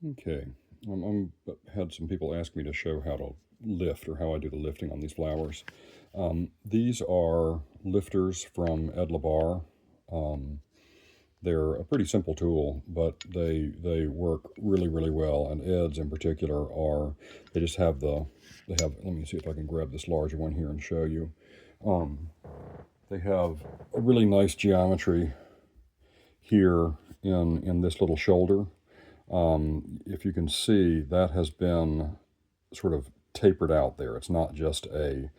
Okay, had some people ask me to show how to lift or how I do the lifting on these flowers. These are lifters from Ed LaBarre. Um, they're a pretty simple tool, but they work really well. And Ed's in particular they just have let me see if I can grab this larger one here and show you. Um, they have a really nice geometry here in this little shoulder. If you can see, that has been sort of tapered out there. It's not just a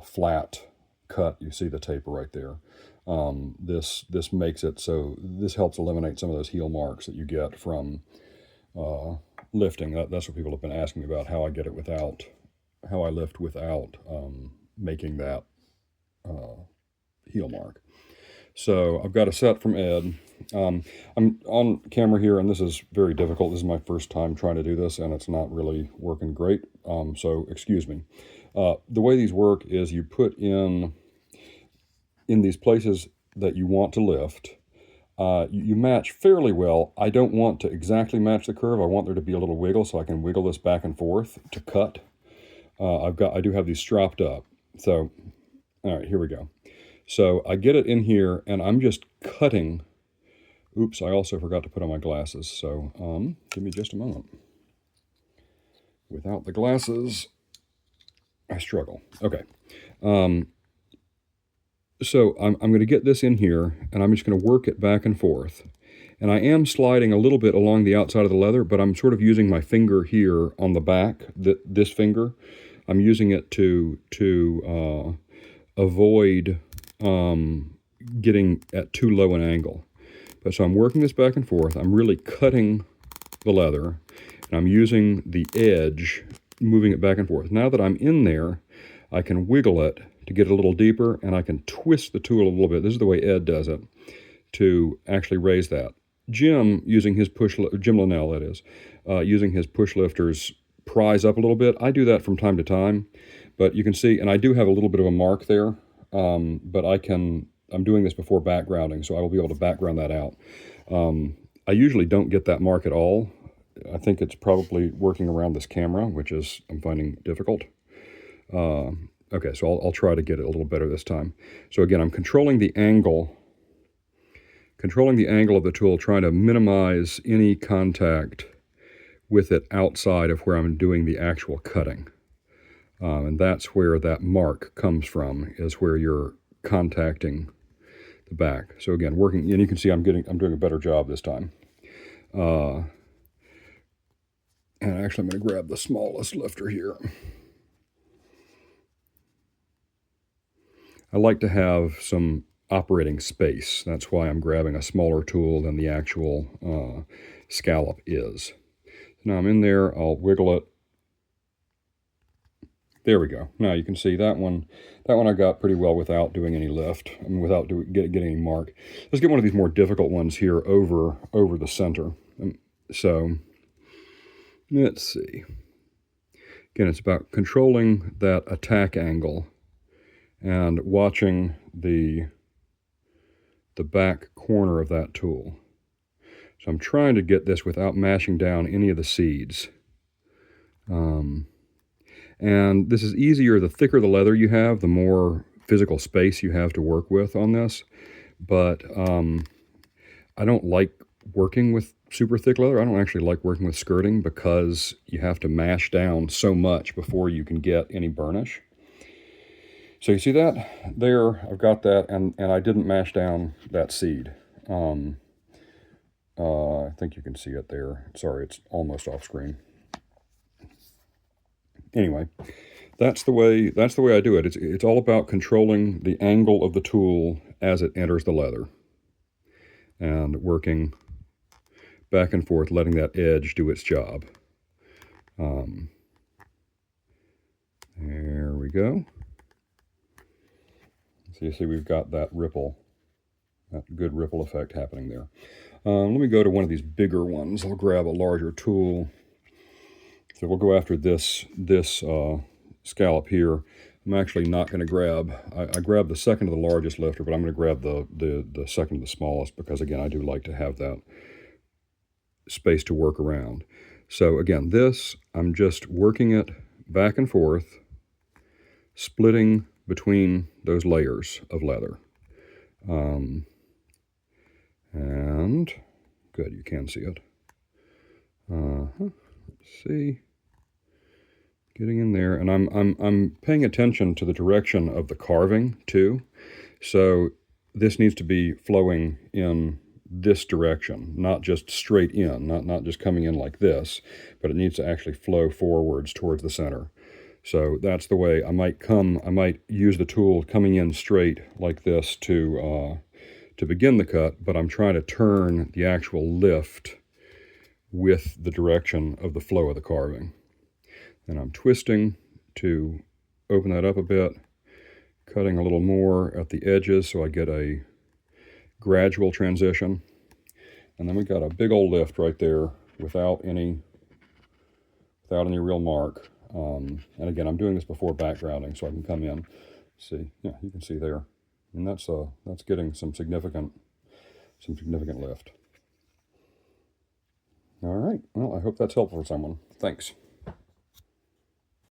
flat cut. You see the taper right there. This makes it so this helps eliminate some of those heel marks that you get from lifting. That's what people have been asking me about, how I get it without, how I lift without making that heel mark. So I've got a set from Ed. I'm on camera here, and this is very difficult. This is my first time trying to do this, and it's not really working great. So excuse me. The way these work is you put in these places that you want to lift. You match fairly well. I don't want to exactly match the curve. I want there to be a little wiggle, so I can wiggle this back and forth to cut. I do have these strapped up. So, all right, here we go. So I get it in here, and I'm just cutting. Oops, I also forgot to put on my glasses, so give me just a moment. Without the glasses, I struggle. Okay. So I'm going to get this in here, and I'm just going to work it back and forth. And I am sliding a little bit along the outside of the leather, but I'm sort of using my finger here on the back, this finger. I'm using it to avoid getting at too low an angle. But so I'm working this back and forth. I'm really cutting the leather, and I'm using the edge, moving it back and forth. Now that I'm in there, I can wiggle it to get a little deeper, and I can twist the tool a little bit. This is the way Ed does it, to actually raise that. Jim, using his Jim Linnell, that is, using his push lifters, prise up a little bit. I do that from time to time, but you can see, and I do have a little bit of a mark there, but I'm doing this before backgrounding, so I will be able to background that out. I usually don't get that mark at all. I think it's probably working around this camera, which is I'm finding difficult. Okay, so I'll try to get it a little better this time. So again, I'm controlling the angle of the tool, trying to minimize any contact with it outside of where I'm doing the actual cutting. And that's where that mark comes from, is where you're contacting the back. So again, working, and you can see I'm doing a better job this time. And actually, I'm going to grab the smallest lifter here. I like to have some operating space. That's why I'm grabbing a smaller tool than the actual scallop is. Now I'm in there, I'll wiggle it. There we go. Now you can see that one I got pretty well without doing any lift, without getting any mark. Let's get one of these more difficult ones here over the center. So let's see. Again, it's about controlling that attack angle and watching the back corner of that tool. So I'm trying to get this without mashing down any of the seeds. And this is easier. The thicker the leather you have, the more physical space you have to work with on this. But I don't like working with super thick leather. I don't actually like working with skirting because you have to mash down so much before you can get any burnish. So you see that? There, I've got that, and I didn't mash down that seed. I think you can see it there. Sorry, it's almost off screen. Anyway, that's the way I do it. It's all about controlling the angle of the tool as it enters the leather and working back and forth, letting that edge do its job. There we go. So you see we've got that ripple, that good ripple effect happening there. Let me go to one of these bigger ones. I'll grab a larger tool. So we'll go after this scallop here. I'm actually not going to grab, I grabbed the second of the largest lifter, but I'm going to grab the second of the smallest because, again, I do like to have that space to work around. So again, this, I'm just working it back and forth, splitting between those layers of leather. And good, you can see it. Let's see, getting in there, and I'm paying attention to the direction of the carving too. So this needs to be flowing in this direction, not just straight in, not just coming in like this, but it needs to actually flow forwards towards the center. So that's the way I might use the tool coming in straight like this to begin the cut, but I'm trying to turn the actual lift with the direction of the flow of the carving. And I'm twisting to open that up a bit, cutting a little more at the edges so I get a gradual transition. And then we got a big old lift right there without any real mark. And again, I'm doing this before backgrounding so I can come in. See, yeah, you can see there. And that's getting some significant lift. All right, well, I hope that's helpful for someone. Thanks.